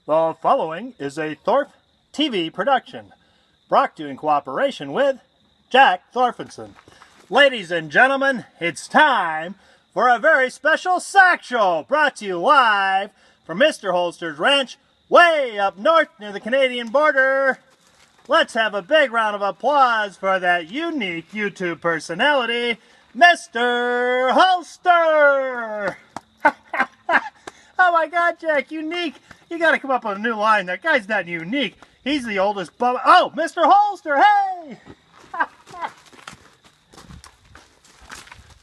The following is a Thorpe TV production, brought to you in cooperation with Jack Thorfinson. Ladies and gentlemen, it's time for a very special SOCS Show, brought to you live from Mr. Holster's ranch, way up north near the Canadian border. Let's have a big round of applause for that unique YouTube personality, Mr. Holster! Oh my God, Jack, unique. You got to come up with a new line. That guy's not unique. He's the oldest bubba. Oh, Mr. Holster, hey!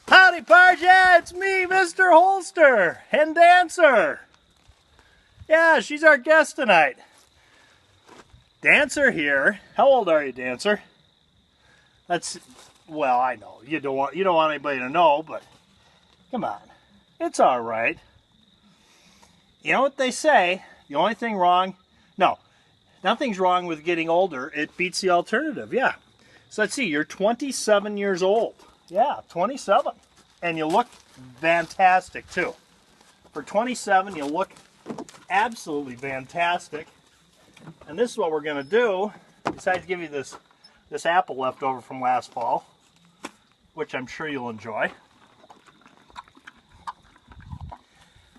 Howdy, Parja, it's me, Mr. Holster, and Dancer. Yeah, she's our guest tonight. Dancer here. How old are you, Dancer? Well, I know. You don't want anybody to know, but come on. It's all right. You know what they say, the only thing wrong, no, nothing's wrong with getting older. It beats the alternative, yeah. So let's see, you're 27 years old. Yeah, 27. And you look fantastic, too. For 27, you look absolutely fantastic. And this is what we're going to do, besides give you this apple left over from last fall, which I'm sure you'll enjoy.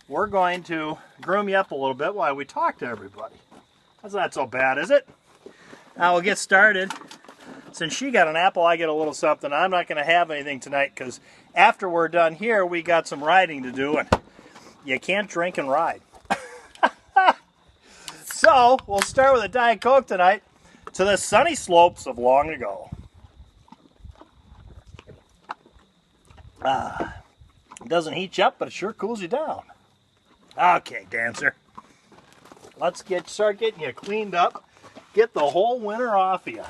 We're going to groom you up a little bit while we talk to everybody. That's not so bad, is it? Now we'll get started. Since she got an apple, I get a little something. I'm not going to have anything tonight because after we're done here, we got some riding to do, and you can't drink and ride. So we'll start with a Diet Coke tonight to the sunny slopes of long ago. It doesn't heat you up, but it sure cools you down. Okay, Dancer. Let's start getting you cleaned up. Get the whole winter off of you.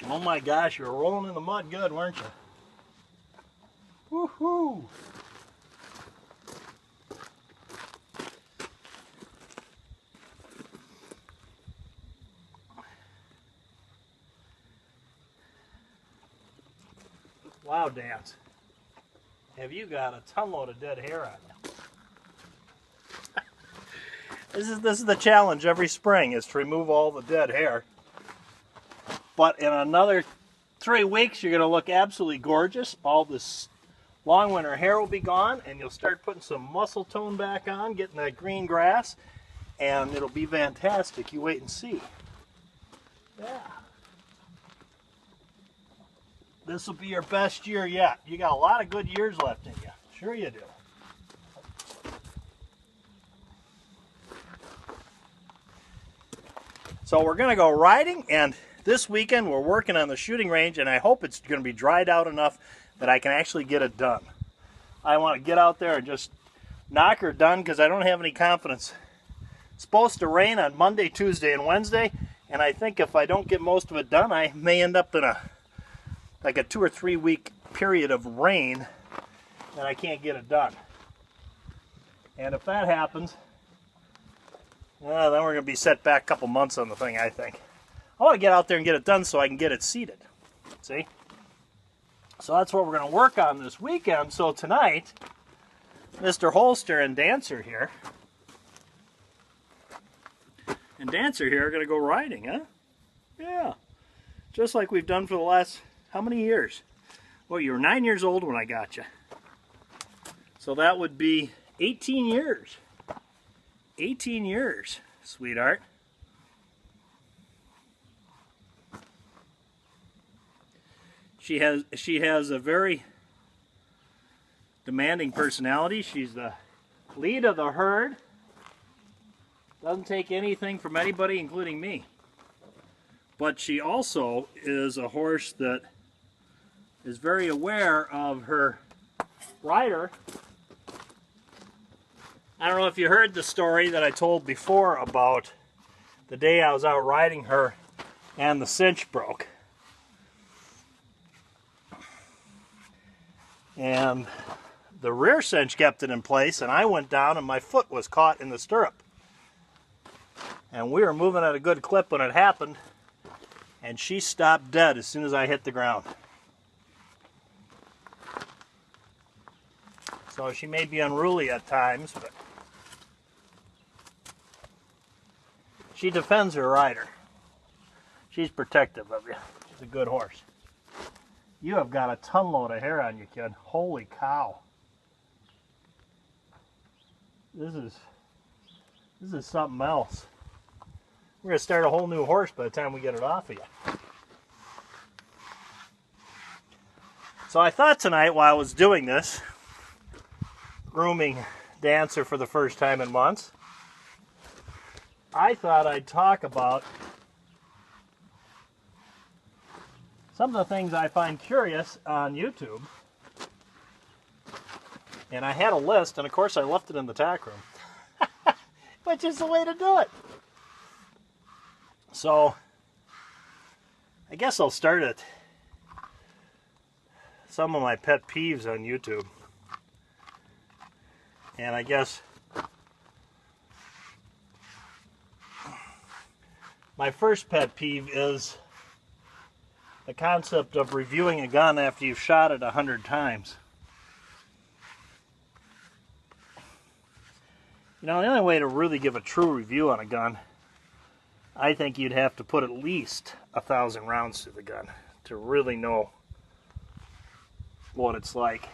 Oh my gosh, you were rolling in the mud good, weren't you? Woohoo! Wow, Dance. Have you got a ton load of dead hair on you? This is the challenge every spring, is to remove all the dead hair. But in another 3 weeks, you're going to look absolutely gorgeous. All this long winter hair will be gone, and you'll start putting some muscle tone back on, getting that green grass, and it'll be fantastic. You wait and see. Yeah. This will be your best year yet. You got a lot of good years left in you. Sure you do. So we're going to go riding, and this weekend we're working on the shooting range, and I hope it's going to be dried out enough that I can actually get it done. I want to get out there and just knock her done because I don't have any confidence. It's supposed to rain on Monday, Tuesday, and Wednesday, and I think if I don't get most of it done, I may end up in like a 2 or 3 week period of rain and I can't get it done. And if that happens, well, then we're going to be set back a couple months on the thing, I think. I want to get out there and get it done so I can get it seeded. See? So that's what we're going to work on this weekend. So tonight, Mr. Holster and Dancer here are going to go riding, huh? Yeah. Just like we've done for the last, how many years? Well, you were 9 years old when I got you. So that would be 18 years. 18 years, sweetheart. She has a very demanding personality. She's the lead of the herd. Doesn't take anything from anybody, including me. But she also is a horse that is very aware of her rider. I don't know if you heard the story that I told before about the day I was out riding her and the cinch broke. And the rear cinch kept it in place, and I went down and my foot was caught in the stirrup. And we were moving at a good clip when it happened, and she stopped dead as soon as I hit the ground. So she may be unruly at times, but She defends her rider. She's protective of you. She's a good horse. You have got a ton load of hair on you, kid. Holy cow. This is something else. We're going to start a whole new horse by the time we get it off of you. So I thought tonight while I was doing this, grooming Dancer for the first time in months, I thought I'd talk about some of the things I find curious on YouTube. And I had a list, and of course I left it in the tack room. Which is the way to do it. So, I guess I'll start at some of my pet peeves on YouTube. And I guess my first pet peeve is the concept of reviewing a gun after you've shot it 100 times. You know, the only way to really give a true review on a gun, I think you'd have to put at least 1,000 rounds through the gun to really know what it's like.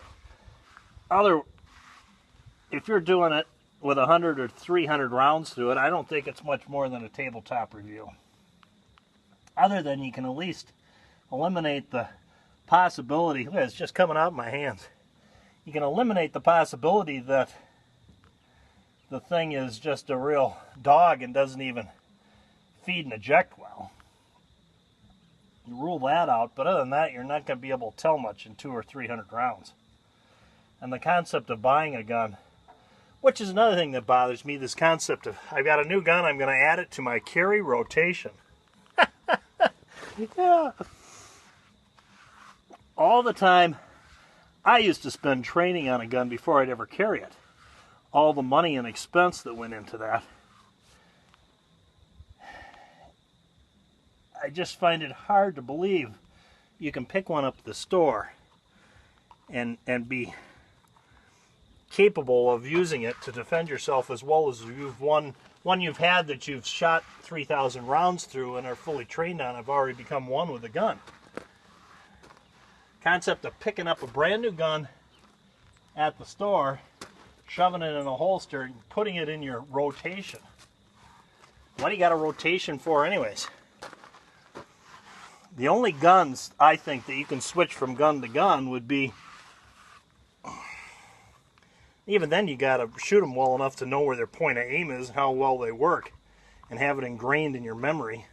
If you're doing it with 100 or 300 rounds through it, I don't think it's much more than a tabletop review. Other than you can at least eliminate the possibility, look, it's just coming out of my hands. You can eliminate the possibility that the thing is just a real dog and doesn't even feed and eject well. You rule that out, but other than that, you're not going to be able to tell much in 200 or 300 rounds. And the concept of buying a gun, which is another thing that bothers me, this concept of, I've got a new gun, I'm going to add it to my carry rotation. Yeah. All the time I used to spend training on a gun before I'd ever carry it. All the money and expense that went into that. I just find it hard to believe you can pick one up at the store and be capable of using it to defend yourself as well as one you've had that you've shot 3,000 rounds through and are fully trained on. I've already become one with a gun. Concept of picking up a brand new gun at the store, shoving it in a holster and putting it in your rotation. What do you got a rotation for anyways? The only guns I think that you can switch from gun to gun would be, even then you got to shoot them well enough to know where their point of aim is, how well they work, and have it ingrained in your memory.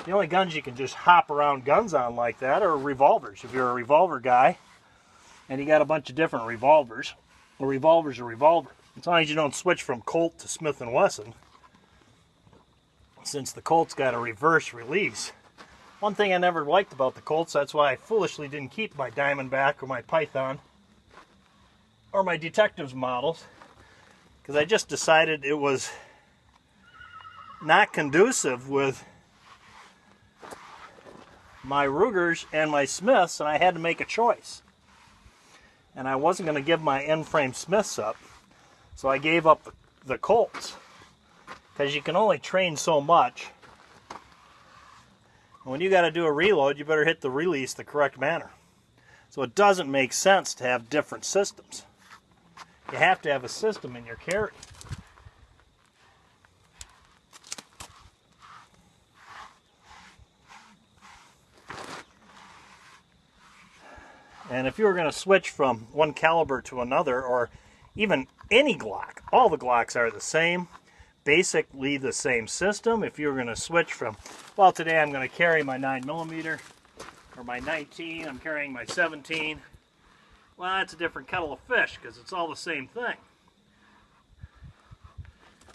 The only guns you can just hop around guns on like that are revolvers. If you're a revolver guy and you got a bunch of different revolvers, a revolver's a revolver. As long as you don't switch from Colt to Smith & Wesson, since the Colt's got a reverse release. One thing I never liked about the Colts, that's why I foolishly didn't keep my Diamondback or my Python or my Detectives models, because I just decided it was not conducive with my Rugers and my Smiths, and I had to make a choice. And I wasn't going to give my end-frame Smiths up, so I gave up the Colts, because you can only train so much. And when you got to do a reload, you better hit the release the correct manner. So it doesn't make sense to have different systems. You have to have a system in your carry. And if you were going to switch from one caliber to another, or even any Glock, all the Glocks are the same, basically the same system. If you were going to switch from, well, today I'm going to carry my 9mm or my 19, I'm carrying my 17. Well, that's a different kettle of fish because it's all the same thing.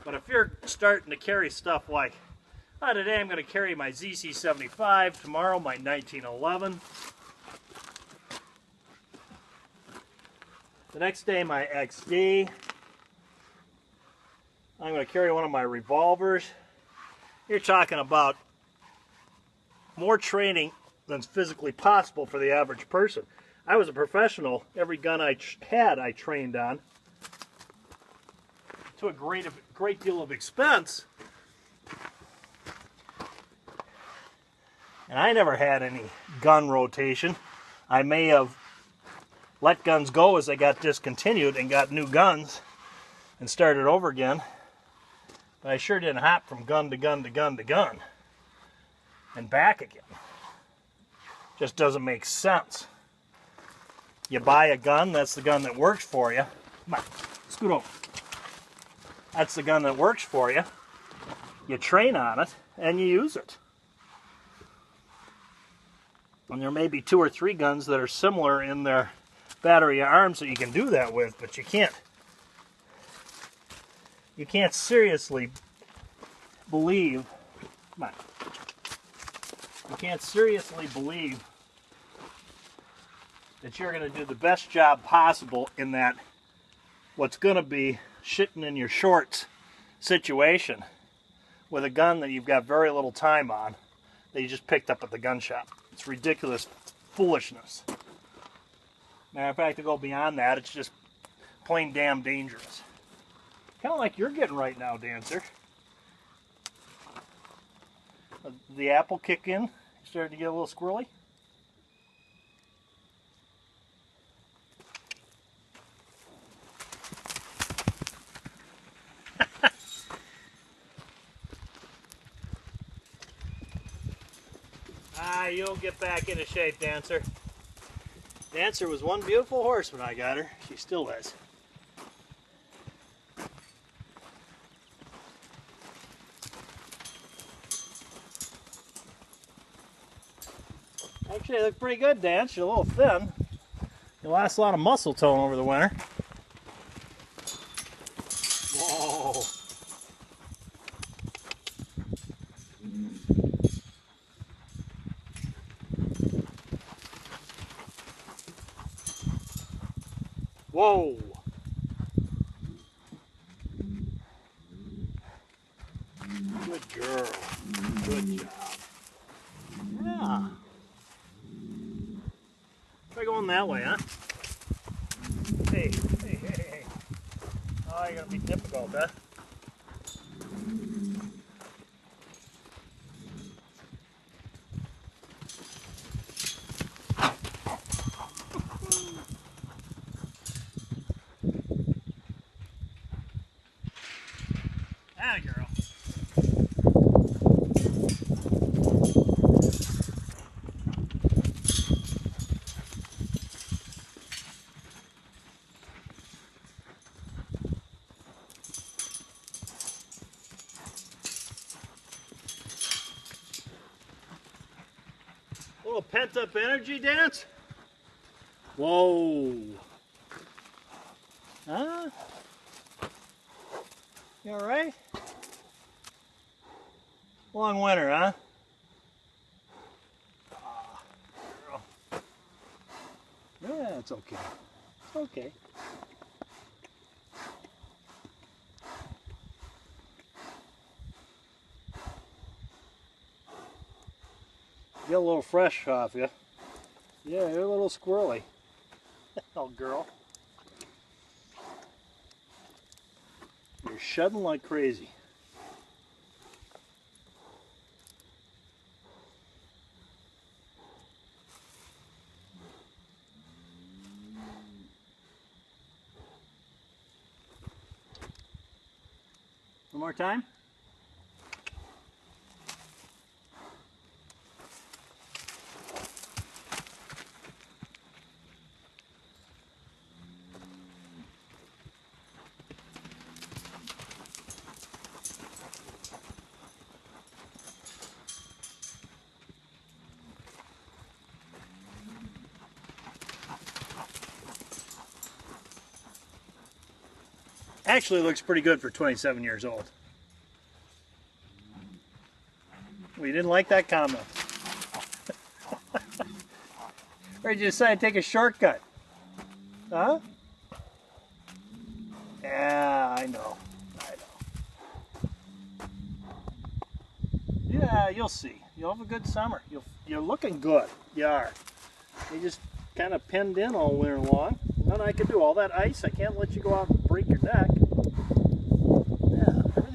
But if you're starting to carry stuff like, oh, today I'm going to carry my ZC75, tomorrow my 1911, the next day my XD, I'm going to carry one of my revolvers. You're talking about more training than's physically possible for the average person. I was a professional. Every gun I had, I trained on. to a great deal of expense. And I never had any gun rotation. I may have let guns go as they got discontinued and got new guns and started over again. But I sure didn't hop from gun to gun to gun to gun and back again. Just doesn't make sense. You buy a gun, that's the gun that works for you. Come on, scoot over. That's the gun that works for you. You train on it and you use it. And there may be 2 or 3 guns that are similar in their battery of arms that you can do that with, but you can't seriously believe, come on, you can't seriously believe that you're going to do the best job possible in that what's going to be shitting in your shorts situation with a gun that you've got very little time on that you just picked up at the gun shop. It's ridiculous foolishness. Matter of fact, to go beyond that, it's just plain damn dangerous. Kind of like you're getting right now, Dancer. The apple kick in? You started to get a little squirrely? You'll get back into shape, Dancer. Dancer was one beautiful horse when I got her. She still is. Actually, they look pretty good, Dance. You're a little thin. You lost a lot of muscle tone over the winter. Whoa. Whoa! Good girl. Good job. Yeah. Try going that way, huh? Hey, hey, hey, hey. Oh, you're gonna be difficult, huh? Ah, girl. A little pent-up energy, Dance? Whoa. Huh? You all right? Long winter, huh? Ah, girl. Yeah, it's okay. It's okay. Get a little fresh off you. Yeah, you're a little squirrely. Oh, girl. You're shedding like crazy. One more time. Actually looks pretty good for 27 years old. Well, you didn't like that comment. Or did you decide to take a shortcut? Huh? Yeah, I know. Yeah, you'll see. You'll have a good summer. You're looking good. You are. You just kind of pinned in all winter long. Nothing I can do. All that ice, I can't let you go out and break your neck.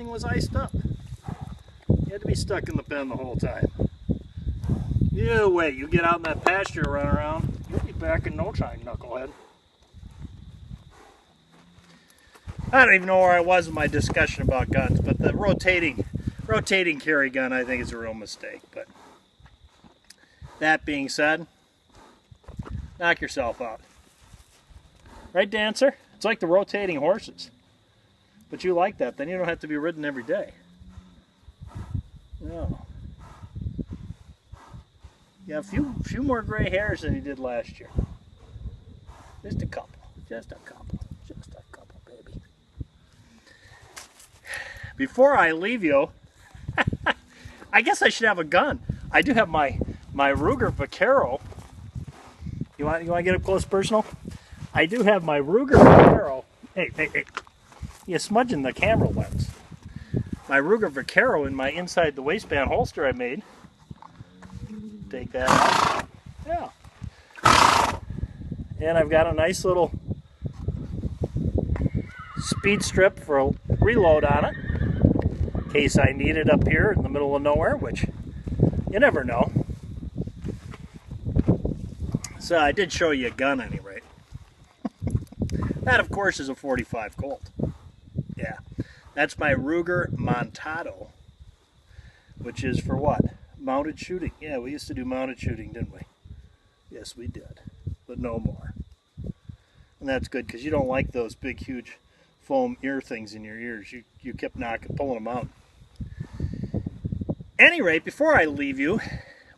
thing was iced up. You had to be stuck in the pen the whole time. You wait, you get out in that pasture, run around, you'll be back in no time, knucklehead. I don't even know where I was in my discussion about guns, but the rotating carry gun I think is a real mistake. But that being said, knock yourself out. Right, Dancer? It's like the rotating horses. But you like that, then you don't have to be ridden every day. No. Yeah, a few more gray hairs than he did last year. Just a couple. Just a couple. Just a couple, baby. Before I leave you, I guess I should have a gun. I do have my Ruger Vaquero. You want to get up close personal? I do have my Ruger Vaquero. Hey. You're smudging the camera lens. My Ruger Vaquero in my inside the waistband holster I made. Take that out. Yeah. And I've got a nice little speed strip for a reload on it. In case I need it up here in the middle of nowhere, which you never know. So I did show you a gun at any rate. That of course is a 45 Colt. Yeah. That's my Ruger Montado, which is for what? Mounted shooting. Yeah, we used to do mounted shooting, didn't we? Yes, we did, but no more. And that's good because you don't like those big, huge foam ear things in your ears. You kept pulling them out. Any rate, before I leave you,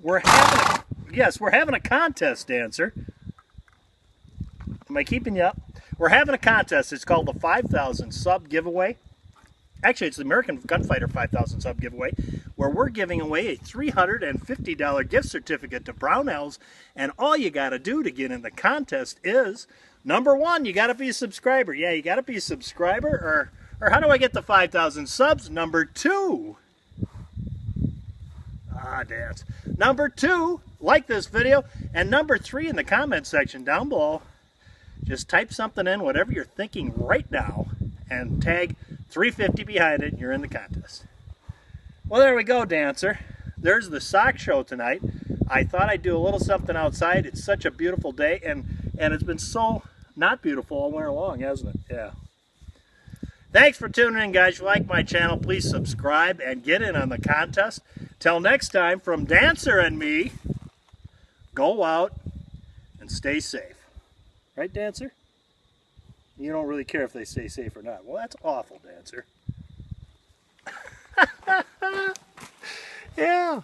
we're having a contest, Dancer. Am I keeping you up? We're having a contest. It's called the 5,000 sub giveaway. Actually, it's the American Gunfighter 5,000 sub giveaway, where we're giving away a $350 gift certificate to Brownells, and all you got to do to get in the contest is, number one, you got to be a subscriber. Yeah, you got to be a subscriber, or how do I get the 5,000 subs? Number two, dance. Number two, like this video, and number three in the comment section down below, just type something in, whatever you're thinking right now, and tag 350 behind it, and you're in the contest. Well, there we go, Dancer. There's the SOCS Show tonight. I thought I'd do a little something outside. It's such a beautiful day, and it's been so not beautiful all winter long, hasn't it? Yeah. Thanks for tuning in, guys. If you like my channel, please subscribe and get in on the contest. Till next time, from Dancer and me, go out and stay safe. Right, Dancer? You don't really care if they stay safe or not. Well, that's awful, Dancer. Yeah.